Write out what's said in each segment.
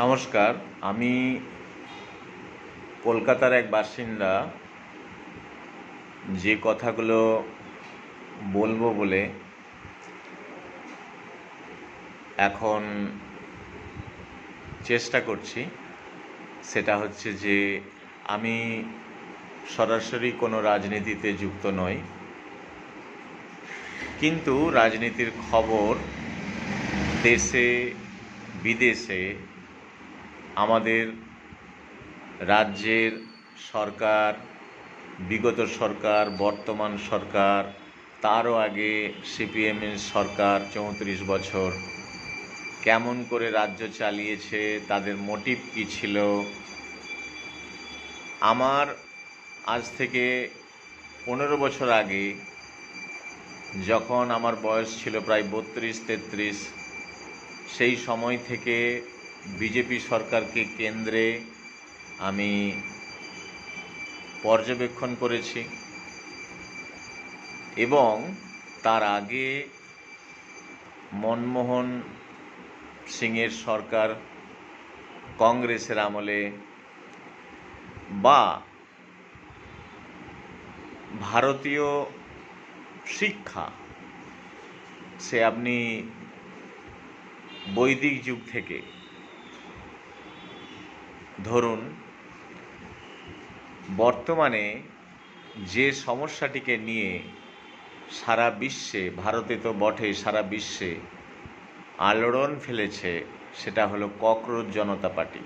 নমস্কার। আমি কলকাতার এক বাসিন্দা। যে কথাগুলো বলবো বলে এখন চেষ্টা করছি সেটা হচ্ছে যে আমি সরাসরি কোনো রাজনীতিতে যুক্ত নই, কিন্তু রাজনীতির খবর দেশে বিদেশে আমাদের রাজ্যের সরকার, বিগত সরকার, বর্তমান সরকার, তারও আগে সিপিএমের সরকার ৩৪ বছর কেমন করে রাজ্য চালিয়েছে, তাদের মোটিভ কী ছিল। আমার আজ থেকে ১৫ বছর আগে, যখন আমার বয়স ছিল প্রায় ৩২-৩৩, সেই সময় থেকে বিজেপি সরকারকে কেন্দ্রে আমি পর্যবেক্ষণ করেছি এবং তার আগে মনমোহন সিংয়ের সরকার, কংগ্রেসের আমলে, বা ভারতীয় শিক্ষা, সে আপনি বৈদিক যুগ থেকে ধরুন বর্তমানে যে সমস্যাটিকে নিয়ে সারা বিশ্বে, ভারতে তো বটে সারা বিশ্বে আলোড়ন ফেলেছে, সেটা হলো ককরোচ জনতা পার্টি।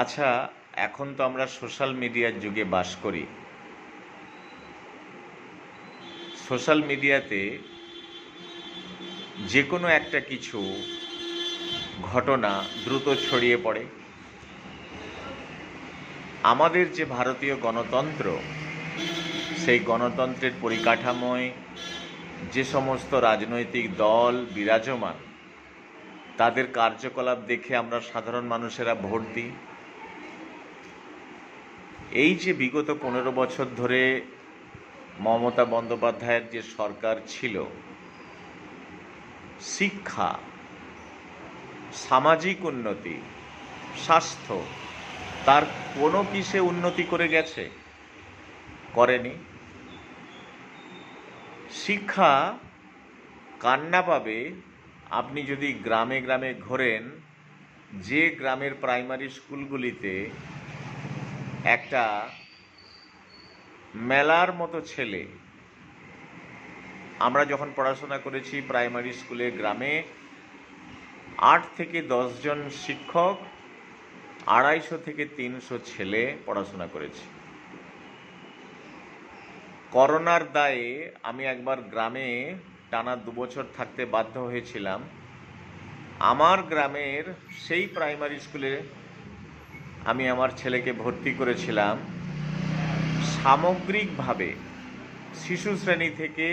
আচ্ছা, এখন তো আমরা সোশ্যাল মিডিয়ার যুগে বাস করি। সোশ্যাল মিডিয়াতে যে কোনো একটা কিছু ঘটনা দ্রুত ছড়িয়ে পড়ে। আমাদের যে ভারতীয় গণতন্ত্র, সেই গণতন্ত্রের পরিকাঠামোয় যে সমস্ত রাজনৈতিক দল বিরাজমান, তাদের কার্যকলাপ দেখে আমরা সাধারণ মানুষেরা ভোট দিই। এই যে বিগত ১৫ বছর ধরে মমতা বন্দ্যোপাধ্যায়ের যে সরকার ছিল, শিক্ষা, সামাজিক উন্নতি, স্বাস্থ্য, তার কোনো কিসে উন্নতি করে গেছে? করেনি। শিক্ষা কান্না পাবে আপনি যদি গ্রামে গ্রামে ঘোরেন, যে গ্রামের প্রাইমারি স্কুলগুলিতে একটা মেলার মতো ছেলে, আমরা যখন পড়াশোনা করেছি প্রাইমারি স্কুলে, গ্রামে ৮ থেকে ১০ জন শিক্ষক, ২৫০ থেকে ৩০০ ছেলে পড়াশোনা করেছে। করোনার দায়ে আমি একবার গ্রামে টানা ২ বছর থাকতে বাধ্য হয়েছিলাম। আমার গ্রামের সেই প্রাইমারি স্কুলে আমি আমার ছেলেকে ভর্তি করেছিলাম। সামগ্রিকভাবে শিশু শ্রেণী থেকে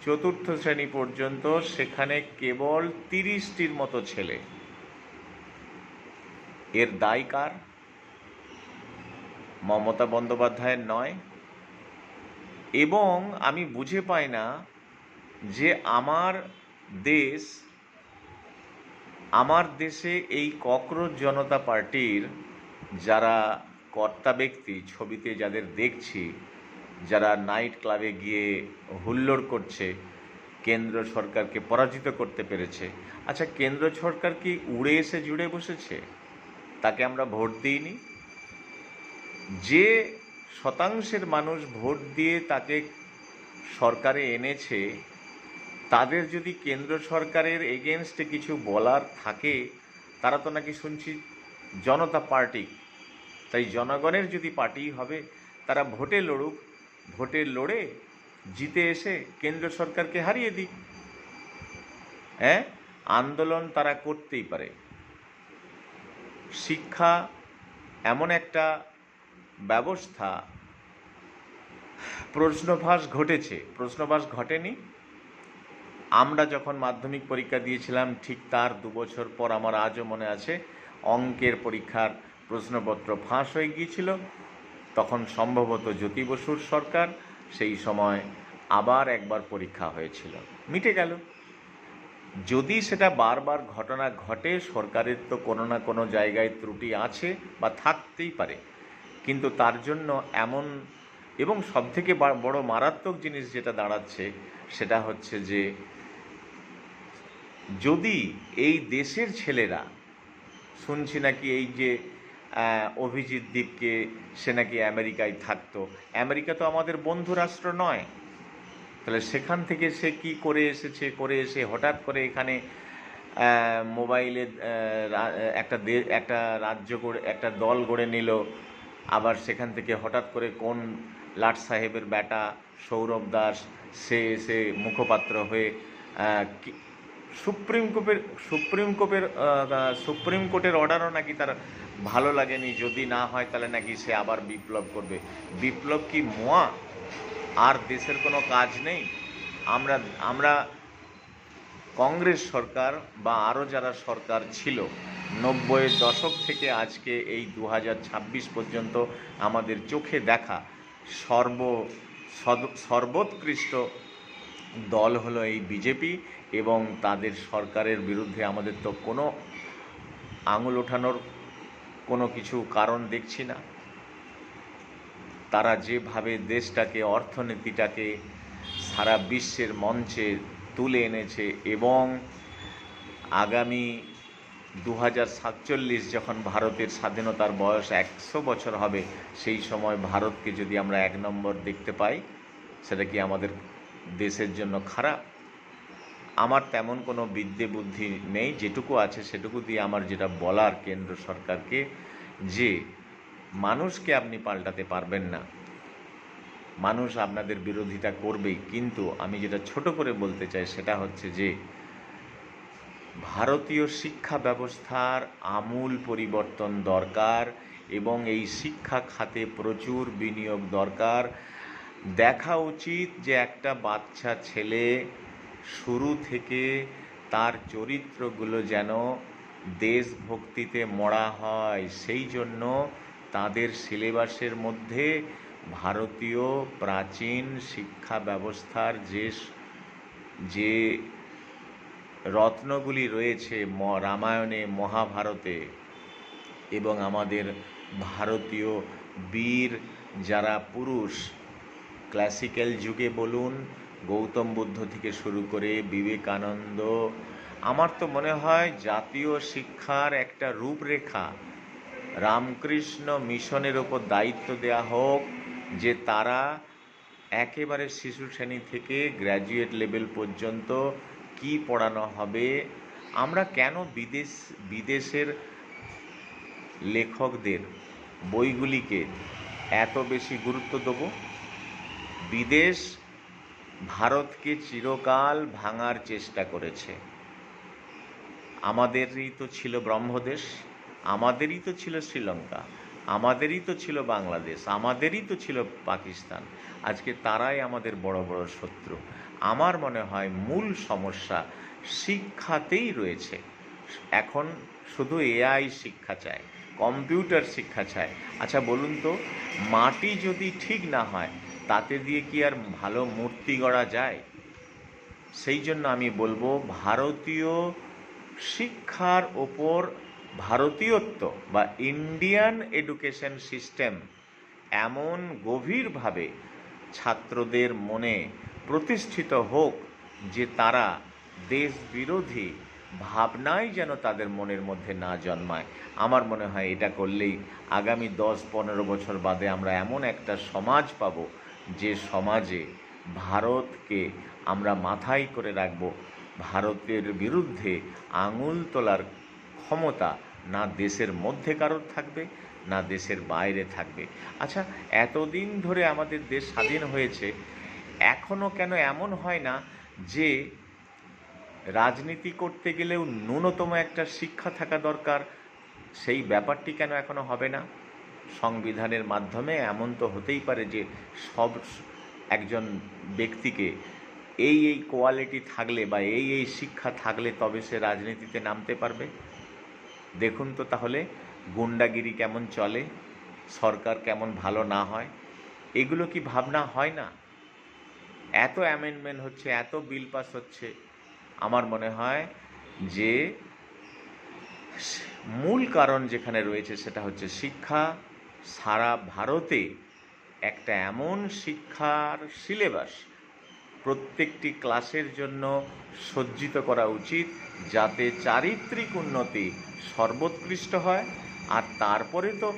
চতুর্থ শ্রেণী পর্যন্ত সেখানে কেবল ৩০টির মতো ছেলে। এর দায় কার? মমতা বন্দ্যোপাধ্যায়ের নয়। এবং আমি বুঝে পাই না যে আমার দেশে এই ককরোচ জনতা পার্টির যারা কর্তা ব্যক্তি, ছবিতে যাদের দেখছি, যারা নাইট ক্লাবে গিয়ে হুল্লোড় করছে, কেন্দ্র সরকারকে পরাজিত করতে পেরেছে। আচ্ছা, কেন্দ্র সরকার কি উড়ে এসে জুড়ে বসেছে? তাকে আমরা ভোট দিইনি। যে শতাংশের মানুষ ভোট দিয়ে তাকে সরকারে এনেছে, তাদের যদি কেন্দ্র সরকারের এগেনস্টে কিছু বলার থাকে, তারা তো নাকি শুনছি জনতা পার্টি। তাই জনগণের যদি পার্টি হবে, তারা ভোটে লড়ুক, ভোটে লড়ে জিতে এসে কেন্দ্র সরকারকে হারিয়ে দিক। আন্দোলন তারা করতেই পারে। শিক্ষা এমন একটা ব্যবস্থা, প্রশ্নভাস ঘটেনি। আমরা যখন মাধ্যমিক পরীক্ষা দিয়েছিলাম, ঠিক তার ২ বছর পর, আমার আজও মনে আছে, অঙ্কের পরীক্ষার প্রশ্নপত্র ফাঁস হয়ে গিয়েছিল। তখন সম্ভবত জ্যোতি বসুর সরকার, সেই সময় আবার একবার পরীক্ষা হয়েছিল, মিটে গেল। যদি সেটা বারবার ঘটনা ঘটে, সরকারের তো কোনো না কোনো জায়গায় ত্রুটি আছে বা থাকতেই পারে, কিন্তু তার জন্য এমন, এবং সবথেকে বড় মারাত্মক জিনিস যেটা দাঁড়াচ্ছে সেটা হচ্ছে যে যদি এই দেশের ছেলেরা, শুনছি নাকি এই যে অভিজিৎ দীপকে, সে নাকি আমেরিকায় থাকতো। আমেরিকা তো আমাদের বন্ধু রাষ্ট্র নয়, তাহলে সেখান থেকে সে কি করে এসেছে, করে এসে হঠাৎ করে এখানে মোবাইলে একটা রাজ্য গড়ে, একটা দল গড়ে নিল। আবার সেখান থেকে হঠাৎ করে কোন লাট সাহেবের বেটা সৌরভ দাস সে এসে মুখপাত্র হয়ে সুপ্রিম কোর্টের অর্ডারও নাকি তার ভালো লাগেনি, যদি না হয় তাহলে নাকি সে আবার বিপ্লব করবে। বিপ্লব কি মোয়া? আর দেশের কোনো কাজ নেই? আমরা আমরা কংগ্রেস সরকার বা আরও যারা সরকার ছিল 90-এর দশক থেকে আজকে এই 2026 পর্যন্ত আমাদের চোখে দেখা সর্বোৎকৃষ্ট দল হলো এই বিজেপি, এবং তাদের সরকারের বিরুদ্ধে আমাদের তো কোনো আঙুল ওঠানোর কোনো কিছু কারণ দেখছি না। তারা যেভাবে দেশটাকে, অর্থনীতিটাকে সারা বিশ্বের মঞ্চে তুলে এনেছে, এবং আগামী 2047 যখন ভারতের স্বাধীনতার বয়স 100 বছর হবে, সেই সময় ভারতকে যদি আমরা 1 নম্বর দেখতে পাই, সেটা কি আমাদের দেশের জন্য খারাপ? আমার তেমন কোনো বিদ্যে বুদ্ধি নেই, যেটুকু আছে সেটুকু দিয়ে আমার যেটা বলার কেন্দ্র সরকারকে, যে মানুষকে আপনি পাল্টাতে পারবেন না, মানুষ আপনাদের বিরোধিতা করবেই, কিন্তু আমি যেটা ছোট করে বলতে চাই সেটা হচ্ছে যে ভারতীয় শিক্ষা ব্যবস্থার আমূল পরিবর্তন দরকার, এবং এই শিক্ষা খাতে প্রচুর বিনিয়োগ দরকার। দেখা উচিত যে একটা বাচ্চা ছেলে শুরু থেকে তার চরিত্রগুলো যেন দেশভক্তিতে মড়া হয়, সেই জন্য তাদের সিলেবাসের মধ্যে ভারতীয় প্রাচীন শিক্ষা ব্যবস্থার যে রত্নগুলি রয়েছে রামায়ণে, মহাভারতে, এবং আমাদের ভারতীয় বীর যারা পুরুষ, ক্লাসিক্যাল যুগে বলুন, গৌতম বুদ্ধ থেকে শুরু করে বিবেকানন্দ, আমার তো মনে হয় জাতীয় শিক্ষার একটা রূপরেখা রামকৃষ্ণ মিশনের ওপর দায়িত্ব দেওয়া হোক, যে তারা একেবারে শিশু শ্রেণী থেকে গ্র্যাজুয়েট লেভেল পর্যন্ত কি পড়ানো হবে। আমরা কেন বিদেশের লেখকদের বইগুলিকে এত বেশি গুরুত্ব দেব? বিদেশ ভারতকে চিরকাল ভাঙার চেষ্টা করেছে। আমাদেরই তো ছিল ব্রহ্মদেশ, আমাদেরই তো ছিল শ্রীলঙ্কা, আমাদেরই তো ছিল বাংলাদেশ, আমাদেরই তো ছিল পাকিস্তান। আজকে তারাই আমাদের বড় বড় শত্রু। আমার মনে হয় মূল সমস্যা শিক্ষাতেই রয়েছে। এখন শুধু এআই শিক্ষা চায়, কম্পিউটার শিক্ষা চায়। আচ্ছা বলুন তো, মাটি যদি ঠিক না হয় তাতে দিয়ে কি আর ভালো মূর্তি গড়া যায়? সেই জন্য আমি বলবো ভারতীয় শিক্ষার ওপর ভারতীয়ত্ব বা ইন্ডিয়ান এডুকেশন সিস্টেম এমন গভীরভাবে ছাত্রদের মনে প্রতিষ্ঠিত হোক যে তারা দেশ বিরোধী ভাবনাই যেন তাদের মনের মধ্যে না জন্মায়। আমার মনে হয় এটা করলেই আগামী 10-15 বছর বাদে আমরা এমন একটা সমাজ পাব, যে সমাজে ভারতকে আমরা মাথায় করে রাখব। ভারতের বিরুদ্ধে আঙুল তোলার ক্ষমতা না দেশের মধ্যে কারোর থাকবে, না দেশের বাইরে থাকবে। আচ্ছা, এতদিন ধরে আমাদের দেশ স্বাধীন হয়েছে, এখনও কেন এমন হয় না যে রাজনীতি করতে গেলেও ন্যূনতম একটা শিক্ষা থাকা দরকার? সেই ব্যাপারটি কেন এখনও হবে না? সংবিধানের মাধ্যমে এমন তো হতেই পারে যে একজন ব্যক্তিকে এই কোয়ালিটি থাকলে বা এই শিক্ষা থাকলে তবে সে রাজনীতিতে নামতে পারবে। দেখুন তো তাহলে গুন্ডাগিরি কেমন চলে, সরকার কেমন ভালো না হয়, এগুলো কি ভাবনা হয় না? এত অ্যামেন্ডমেন্ট হচ্ছে, এত বিল পাস হচ্ছে, আমার মনে হয় যে মূল কারণ যেখানে রয়েছে সেটা হচ্ছে শিক্ষা। সারা ভারতে একটা এমন শিক্ষার সিলেবাস প্রত্যেকটি ক্লাসের জন্য সজ্জিত করা উচিত যাতে চারিত্রিক উন্নতি সর্বোৎকৃষ্ট হয়। আর তারপরে তো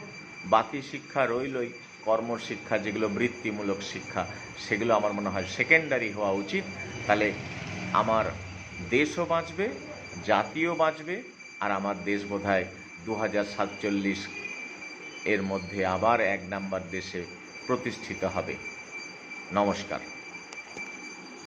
বাকি শিক্ষা রইলই, কর্মশিক্ষা যেগুলো বৃত্তিমূলক শিক্ষা, সেগুলো আমার মনে হয় সেকেন্ডারি হওয়া উচিত। তাহলে আমার দেশও বাঁচবে, জাতিও বাঁচবে, আর আমার দেশ বোধহয় 2047 এর মধ্যে আবার 1 নম্বর দেশে প্রতিষ্ঠিত হবে। নমস্কার।